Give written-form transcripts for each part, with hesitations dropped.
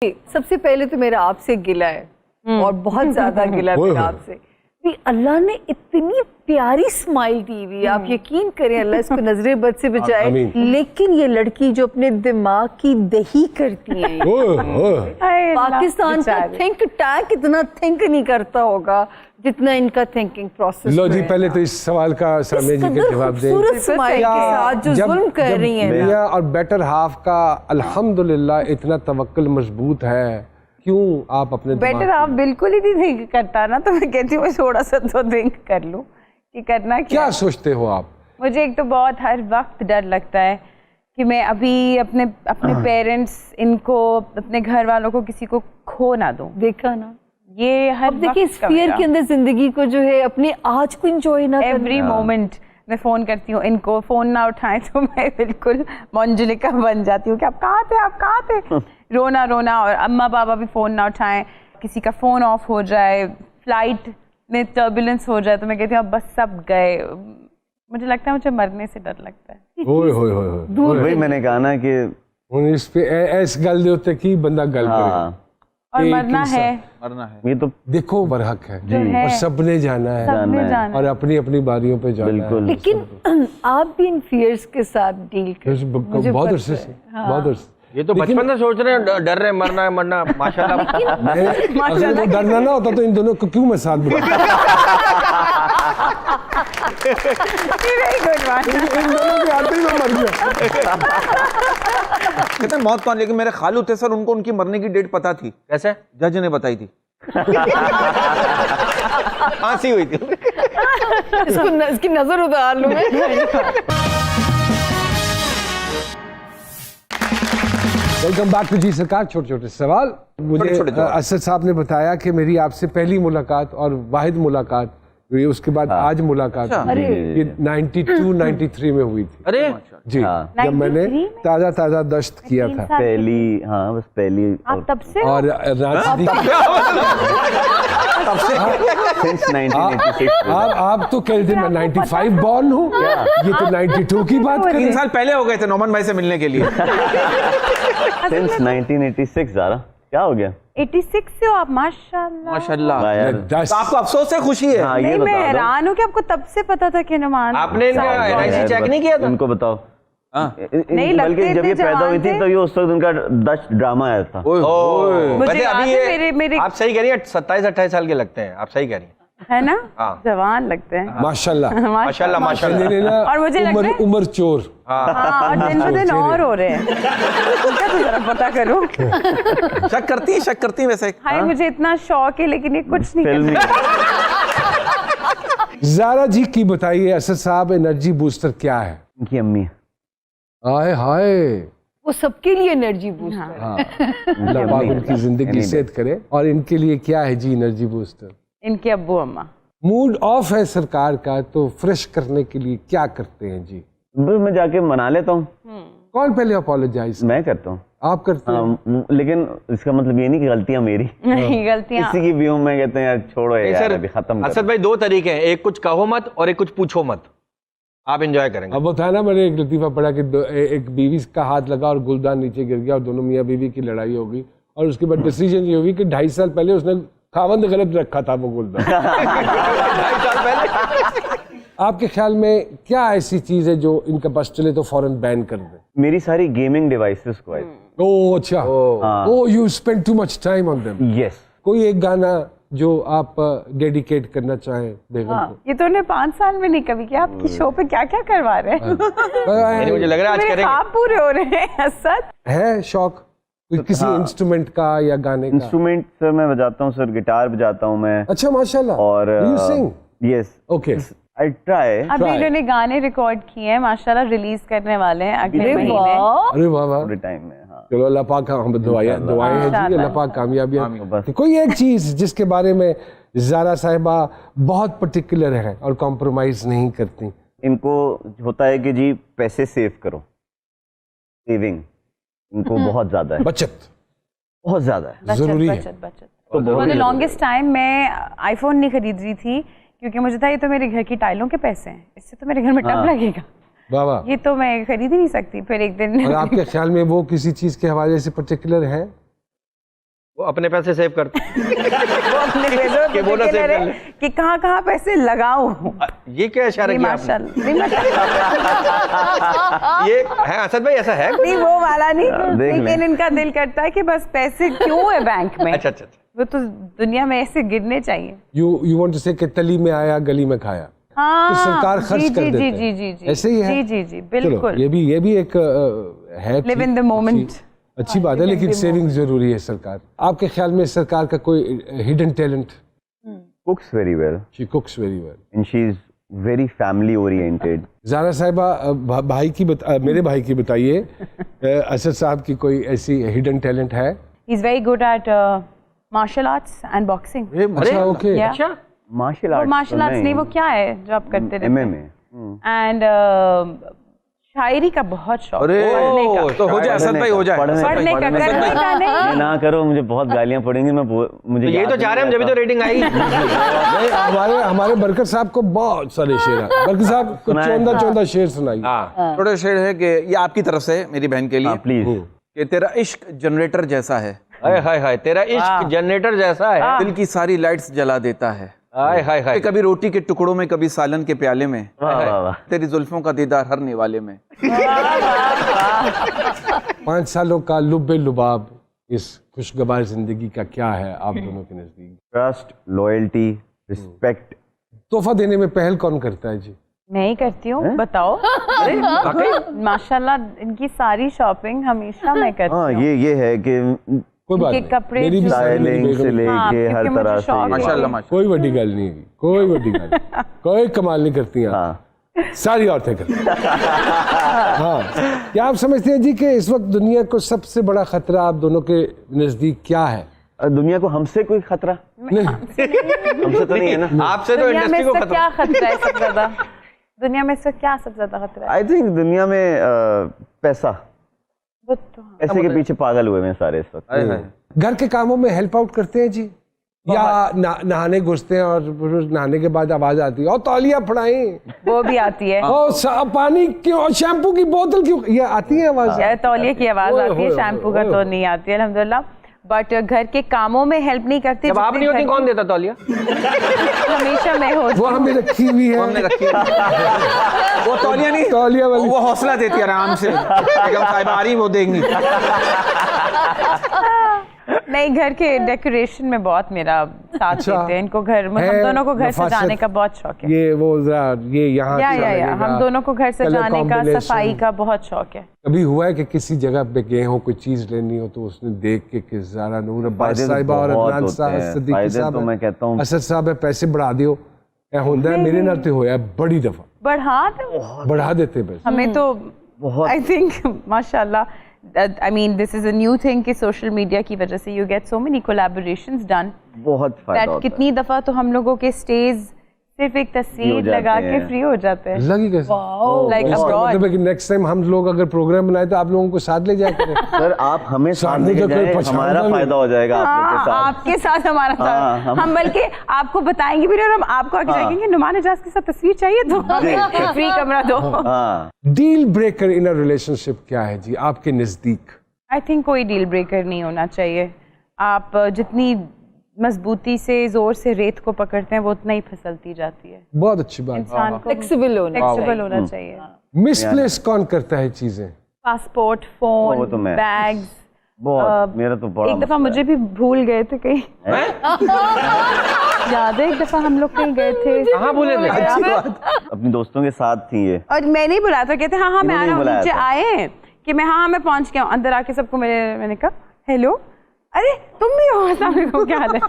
सबसे पहले तो मेरा आपसे गिला है और बहुत ज्यादा गिला है मेरा आपसे कि अल्लाह ने इतनी प्यारी स्माइल दी हुई है। आप यकीन करें अल्लाह इसको नजरे बद से बचाए, लेकिन ये लड़की जो अपने दिमाग की दही करती है पाकिस्तान का थिंक टैंक इतना थिंक नहीं करता होगा जितना इनका थिंकिंग प्रोसेस। लो जी, पहले तो इस सवाल का सामने जी के जवाब दें। खूबसूरत स्माइल के साथ जो जुल्म कर रही है मियां और बेटर हाफ का अल्हम्दुलिल्लाह इतना तवक्कुल मजबूत है, क्यों आप अपने बेटर हाफ बिल्कुल ही नहीं थिंक करता ना, तो मैं कहती हूँ थोड़ा सा तो थिंक कर लूँ कि करना क्या सोचते हो आप? मुझे एक तो बहुत हर वक्त डर लगता है कि मैं अभी अपने पेरेंट्स इनको अपने घर वालों को किसी को खो ना दूं। देखा ना, ये हर देखिए इस फियर के अंदर जिंदगी को जो है अपने आज को एंजॉय ना एवरी मोमेंट मैं फोन करती हूँ इनको, फोन ना उठाएं तो मैं बिल्कुल मंजुलिका बन जाती हूँ कि आप कहाँ थे रोना रोना। और अम्मा पापा भी फोन ना उठाएं, किसी का फोन ऑफ हो जाए, फ्लाइट में टर्बुलेंस हो जाए तो मैं कहती हूँ अब बस सब गए। मुझे लगता है मुझे मरने से डर लगता है। वही मैंने कहा ना कि इस पे ऐस गल दे होते कि बंदा गल करे और मरना है ये तो देखो बरहक है और सबने जाना है और अपनी अपनी बारियों पे जाना है। लेकिन आप भी इन फियर्स के साथ डील कर बहुत अरसे से बहुत अरसे। ये तो बचपन से सोच रहे हैं, डर रहे मरना माशाल्लाह। अगर वो डरना ना होता तो इन दोनों को क्यों मैं साथ में इन दोनों के आते ही मैं मर गया। कहते हैं मौत कौन, लेकिन मेरे खालू थे सर, उनको उनकी मरने की डेट पता थी। कैसे? जज ने बताई थी। फांसी हुई थी। इसकी नजर उतार लूं मैं। वेलकम बैक टू जी सरकार। छोटे छोटे सवाल। मुझे असद साहब ने बताया कि मेरी आपसे पहली मुलाकात और वाहिद मुलाकात हुई, उसके बाद आज मुलाकात ये 92-93 में हुई थी। अरे जी, जब मैंने ताजा दश्त किया था पहली, हाँ बस पहली। आप तब से और तब से since 1986। आप तो कह रहे थे मैं 95 बॉर्न हूँ, ये तो 92 की बात कर रहे 3 साल पहले हो गए थे नौमान भाई से मिलने के लिए। Since 1986 ज़ारा, क्या हो गया? 86 से हो आप? माशाल्लाह। तो आपको अफसोस है खुशी है? हाँ, नहीं, मैं हैरान हूँ कि आपको तब से पता था कि नमान। आपने इनका एनआईसी चेक नहीं किया था? उनको बताओ। नहीं, बल्कि जब ये पैदा हुई थी तो ये उस वक्त उनका दश ड्रामा आया था। मुझे अभी ये आप सही कह रही है, 27-28 साल के लगते हैं, आप सही कह रही हैं, है ना? जवान लगते हैं माशाल्लाह माशाल्लाह। और मुझे लगता है उम्र चोर। हाँ, और दिन ब दिन और हो रहे हैं। उनका तो जरा पता करो। शक करती है वैसे। हाय, मुझे इतना शौक है लेकिन ये कुछ नहीं ज़ारा जी की बताइए असद साहब, एनर्जी बूस्टर क्या है? उनकी अम्मी। हाय वो सबके लिए एनर्जी बूस्टर। हाँ, अल्लाह पाक उनकी जिंदगी सेहत करे। और इनके लिए क्या है जी एनर्जी बूस्टर? इनके अब्बू अम्मा। मूड ऑफ है सरकार का, तो फ्रेश करने के लिए क्या करते हैं जी? बस मैं जाके मना लेता हूँ। कौन पहले अपोलोजाइज? मैं करता हूँ। आप करते हैं? लेकिन इसका मतलब ये नहीं कि गलतियाँ मेरी नहीं, गलतियाँ किसी की भी हूँ। मैं कहते हैं यार छोड़ो यार, अभी खत्म कर। असद भाई 2 तरीके हैं, एक कुछ कहो मत और एक कुछ पूछो मत, आप एंजॉय करेंगे। अब वो था ना, मैंने एक लतीफा पढ़ा कि एक बीवी का हाथ लगा और गुलदान नीचे गिर गया और दोनों मियाँ बीवी की लड़ाई हो गई और उसके बाद डिसीजन ये हुई कि 2.5 साल पहले उसने खावंद गलत रखा था वो गुलदान। 2.5 साल पहले। आपके ख्याल में क्या ऐसी चीज है जो इनका बस चले तो फौरन बैन कर दे? मेरी सारी गेमिंग डिवाइसेस को। ओह अच्छा, oh you spend too much time on them. Yes. कोई एक गाना जो आप डेडिकेट करना चाहें बेगम को? ये तो उन्हें 5 साल में नहीं कभी किया। आपकी शो पे क्या क्या करवा रहे हैं? मुझे लग रहा है आज करेंगे। आप पूरे हो रहे हैं असद। है शौक किसी इंस्ट्रूमेंट का या गाने का? इंस्ट्रूमेंट सर मैं बजाता हूँ सर, गिटार बजाता हूँ मैं। अच्छा माशाल्लाह। और you sing? Yes. Okay, I try. अभी इन्होंने गाने रिकॉर्ड किए हैं, माशाल्लाह रिलीज करने वाले हैं अगले महीने। अरे वाह वाह, पूरे टाइम में। हाँ चलो अल्लाह पाक हम दुआएं हैं जी, अल्लाह पाक कामयाबियां। तो कोई एक चीज जिसके बारे में ज़ारा साहिबा बहुत पर्टिकुलर है और कॉम्प्रोमाइज नहीं करती? इनको होता है कि जी पैसे सेव करो, सेविंग इनको बहुत ज्यादा है, बचत बहुत ज्यादा है, जरूरी है। बचत तो लॉन्गेस्ट टाइम मैं आईफोन नहीं खरीद रही थी क्योंकि मुझे था ये तो मेरे घर की टाइलों के पैसे हैं, इससे तो मेरे घर में टब लगेगा, वाह, ये तो मैं खरीद ही नहीं सकती। फिर एक दिन और आपके ख्याल में वो किसी चीज के हवाले से पर्टिकुलर है? वो अपने पैसे सेव करते वो अपने पैसों कि वो ना में save कर ले। कि कहाँ पैसे लगाऊं। ये क्या इशारा नहीं, किया आपने? माशाल्लाह। ये है असद भाई, ऐसा है? नहीं वो वाला नहीं, देख लें। लेकिन इनका दिल करता है कि बस पैसे क्यों है बैंक में। अच्छा अच्छा अच्छा। वो तो दुनिया में ऐसे गिरने चाहिए। यू वांट टू से कि तली में आया गली में खाया, हाँ, तो सरकार खर्च जी, कर जी, देते जी, हैं। जी, जी, जी, ऐसे ही है। जी, जी, जी, चलो, बिल्कुल। ये भी एक है Live in the moment. अच्छी बात है, लेकिन सेविंग जरूरी है। सरकार, आपके ख्याल में सरकार का कोई hidden talent? Cooks very well she cooks very well and she's very family oriented. Zara Sahiba, मेरे भाई की बताइए, असद साहब की कोई ऐसी हिडन टैलेंट है? He's very good at martial arts and boxing. अच्छा, ओके। Yeah. अच्छा, Martial वो arts मार्शल आर्ट्स नहीं, वो क्या है जो आप करते रहते MMA. एंड शायरी का बहुत शौक, अरे पढ़ने का, तो हो जाए असद भाई, हो जाए। पढ़ने का, करने का ये नहीं। ना करो, मुझे बहुत गालियां पड़ेंगी। मुझे तो ये याद तो चाह रहे हैं हम, नहीं जब भी तो रेटिंग आएगी। नहीं, हमारे बरकत साहब को बहुत सारे शेर हैं। बरकत साहब कुछ सुनाए। चौंदा शेर सुनाइए। हाँ, थोड़ा शेर है कि ये आपकी तरफ से मेरी बहन के लिए, हाँ, प्लीज। कि तेरा इश्क जनरेटर जैसा है, हाय हाय हाय, तेरा इश्क जनरेटर जैसा है। दिल की सारी लाइट्स जला देता है, हाय हाय हाय। कि कभी रोटी के टुकड़ों में, कभी सालन के प्याले में, वाह वाह वाह। तेरी जुल्फों का दीदार हर निवाले में। 5 सालों का लुब्बे लुबाब इस खुशगवार जिंदगी का क्या है आप दोनों के नजदीक? Trust, loyalty, respect. तोहफा देने में पहल कौन करता है जी? मैं ही करती हूँ, बताओ। माशाल्लाह इनकी सारी शॉपिंग हमेशा मैं करती हाँ, हूँ। ये है कि कोई बात इनके नहीं, कपड़े मेरी भी जो- स्टाइलिंग से हाँ, लेके हर क्योंकि मुझे तरह शौक है। से। माशाल्लाह माशाल्लाह। कोई बड़ी गल नहीं है, कोई बड़ी गल नहीं। कोई कमाल नहीं करती हैं आप। हाँ, सारी औरतें करती हैं। हाँ, क्या आप समझते हैं जी कि इस वक्त दुनिया को सबसे बड़ा खतरा आप दोनों के नजदीक क्या है? दुनिया को हमसे कोई खतरा नहीं, हमसे तो नहीं है ना। आपसे तो दुनिया में इंडस्ट्री को इसका खत्म। क्या खतरा है सबसे ज्यादा? दुनिया में इसका क्या सबसे ज्यादा खतरा है? आई थिंक दुनिया में पैसा, वो तो हाँ। पैसे के पीछे पागल हुए हैं सारे इस वक्त। हाय हाय। घर के कामों में हेल्प आउट करते हैं जी, या नहाने घुसते हैं और फिर नहाने के बाद आवाज आती है, और तौलिया फड़ाई, वो भी आती है, और पानी क्यों, शैम्पू की बोतल क्यों, ये आती है आवाज? यार तौलिए की आवाज ओए, आती है, ओए, शैम्पू का ओए, तो ओए। नहीं आती है अल्हम्दुलिल्लाह। बट घर के कामों में हेल्प नहीं करती। जब आप नहीं होती कौन देता तौलिया? हमेशा मैं होती वो हमें रखी हुई है, हमने रखी है। वो तौलिया नहीं, तौलिया वाली। वो हौसला देती है आराम से, बेगम साहिबा आ रही वो देंगी। नहीं, घर के डेकोरेशन में बहुत मेरा साथ अच्छा। देते हैं। इनको घर हम है दोनों को घर नफासत। सजाने का बहुत शौक है। ये वो जरा ये यहाँ या अच्छा लगेगा, हम दोनों को घर colour सजाने का, combination। सफाई का बहुत शौक है। कभी हुआ है कि किसी जगह पे गए हो, कोई चीज लेनी हो, तो उसने देख के कि ज़ारा नूर अब्बास फायदे तो साहिबा और बहुत अदनान होते साहब, हैं। सिद्दीकी फायदे साहब तो मैं कहता हूँ असद साहब है, पैसे बढ़ा दियो, ऐ होता है मेरे नाते होया बड़ी दफा बढ़ा दो बढ़ा देते पैसे। हमें तो बहुत। आई थिंक माशाल्लाह, I mean this is a new thing कि सोशल मीडिया की वजह से you get so many collaborations done बहुत फायदा दैट होता है। कितनी दफा तो हम लोगों के स्टेज सिर्फ एक हो तस्वीर जाते लगा के हैं। फ्री हो जाते हैं। लगी कैसे? लाइक इसका अब्रॉड। मतलब है कि नेक्स्ट टाइम हम लोग अगर प्रोग्राम बनाए तो आप लोगों को साथ ले जाया करें। सर आप हमें साथ सामने लेके तो कोई जाएं, पहचानता हमारा नहीं। फायदा हो जाएगा आप लोग के साथ। आपके साथ हमारा हाँ, साथ हम बल्कि आपको बताएंगे भी नहीं, और हम आपको आगे जाएंगे नुमान एजाज के साथ तस्वीर चाहिए तो हमें फ्री कमरा दो। हाँ, deal breaker in a relationship क्या है जी आपके नजदीक? आई थिंक कोई डील ब्रेकर नहीं होना चाहिए। आप जितनी मजबूती से जोर से रेत को पकड़ते हैं वो उतना ही फिसलती जाती है। बहुत अच्छी बात। इंसान को फ्लेक्सिबल होना फ्लेक्सिबल होना चाहिए। मिसप्लेस कौन करता है चीजें? पासपोर्ट, वो फोन, तो मैं। बैग्स। बहुत। मेरा तो बड़ा एक दफा मसला मुझे भी भूल गए थे कहीं। याद है एक दफा हम लोग कहीं गए थे, कहाँ भूले थे? है। अपनी दोस्तों के साथ थी ये। और मैंने ही बुलाया था, कहते हाँ मैं आ इन्होंने रहा हूँ, बुलाया नीचे था। आए कि मैं हाँ मैं पहुंच गया हूँ। अंदर आके सबको मैंने कहा हेलो, अरे तुम भी हो, अस्सलाम वालेकुम, क्या हाल है?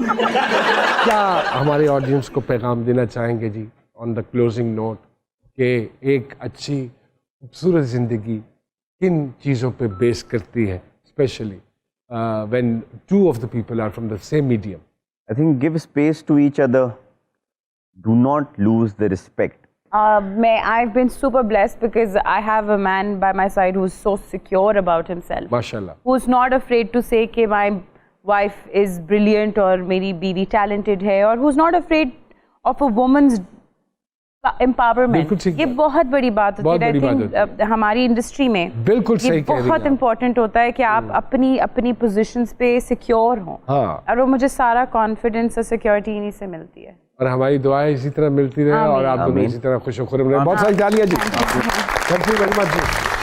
क्या हमारे ऑडियंस को पैगाम देना चाहेंगे जी ऑन द क्लोजिंग नोट कि एक अच्छी खूबसूरत जिंदगी किन चीज़ों पे बेस करती है, specially when two of the people are from the same medium? I think give space to each other. Do not lose the respect. I've been super blessed because I have a man by my side who's so secure about himself. माशाल्लाह। Who's not afraid to say कि my wife is brilliant और मेरी बीवी talented है, और who's not afraid of a woman's बिल्कुल empowerment, ठीक ये बात। बहुत बड़ी बात होती बहुत है। बड़ी I बात think, होती हमारी इंडस्ट्री में बिल्कुल ये सही कह रही हैं बहुत आप। इम्पोर्टेंट होता है कि आप अपनी अपनी पोजीशंस पे सिक्योर हों। हाँ। और वो मुझे सारा कॉन्फिडेंस और सिक्योरिटी इन्हीं से मिलती है। और हमारी दुआएं इसी तरह मिलती रहे और आप दोनों इसी तरह खुश खुश रहे। बहुत सारी तालियां जी, thank you very much ji.